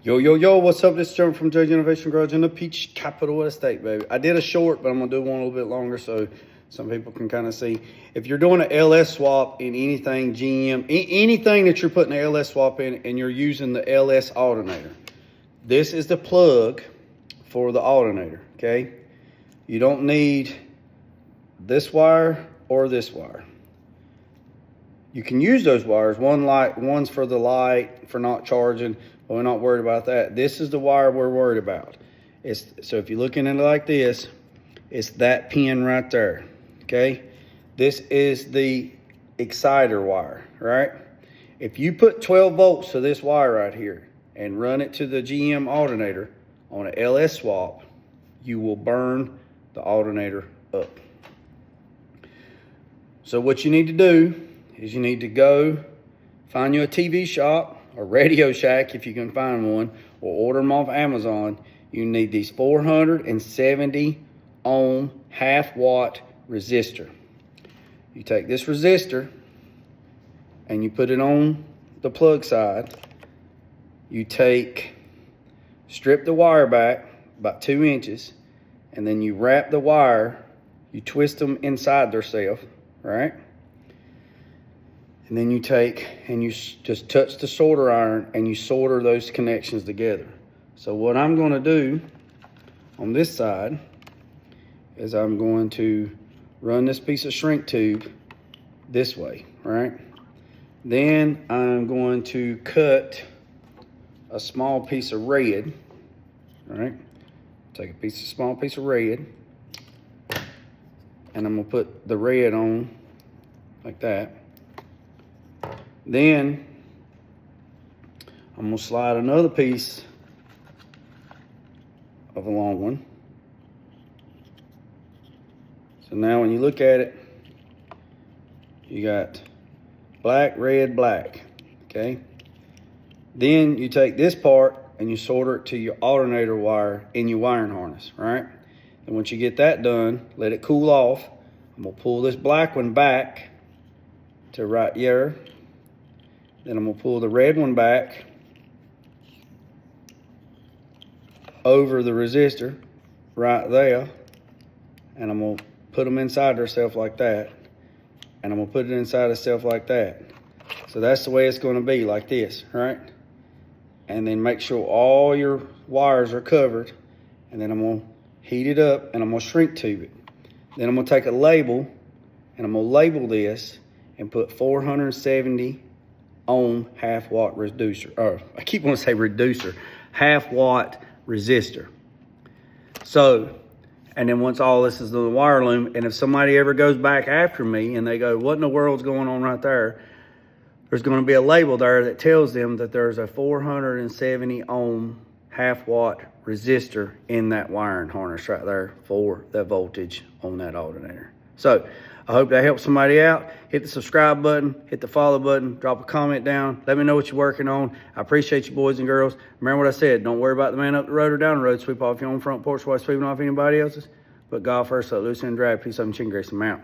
Yo, what's up? This is Jeremy from Judge Innovation Garage in the Peach Capital of the state, baby. I did a short, but I'm going to do one a little bit longer so some people can kind of see. If you're doing an LS swap in anything, GM, anything that you're putting an LS swap in and you're using the LS alternator, this is the plug for the alternator, okay? You don't need this wire or this wire. You can use those wires. One's for the light, for not charging, but we're not worried about that. This is the wire we're worried about. So if you're looking at it like this, it's that pin right there, okay? This is the exciter wire, right? If you put 12 volts to this wire right here and run it to the GM alternator on an LS swap, you will burn the alternator up. So what you need to do is you need to go find you a TV shop or Radio Shack if you can find one, or order them off Amazon. You need these 470 ohm half watt resistor. You take this resistor and you put it on the plug side. You strip the wire back about 2 inches, and then you wrap the wire, you twist them inside themselves, right? And then you take and you just touch the solder iron and you solder those connections together. So what I'm going to do on this side is I'm going to run this piece of shrink tube this way, right? Then I'm going to cut a small piece of red, right? Take a small piece of red, and I'm going to put the red on like that. Then I'm going to slide another piece of a long one. So now when you look at it, you got black, red, black, okay? Then you take this part and you solder it to your alternator wire in your wiring harness, right? And once you get that done, let it cool off. I'm going to pull this black one back to right here. Then I'm going to pull the red one back over the resistor right there. And I'm going to put them inside themselves like that. And I'm going to put it inside itself like that. So that's the way it's going to be, like this, right? And then make sure all your wires are covered. And then I'm going to heat it up and I'm going to shrink tube it. Then I'm going to take a label and I'm going to label this and put 470 ohm half watt reducer, or I keep wanting to say reducer, half watt resistor. So, and then once all this is in the wire loom, and if somebody ever goes back after me and they go, what in the world's going on right there? There's going to be a label there that tells them that there's a 470 ohm half watt resistor in that wiring harness right there for that voltage on that alternator. So I hope that helps somebody out. Hit the subscribe button, hit the follow button, drop a comment down. Let me know what you're working on. I appreciate you, boys and girls. Remember what I said, don't worry about the man up the road or down the road. Sweep off your own front porch while sweeping off anybody else's. But God first, let loose and drag. Peace, up, and chicken grace. I'm out.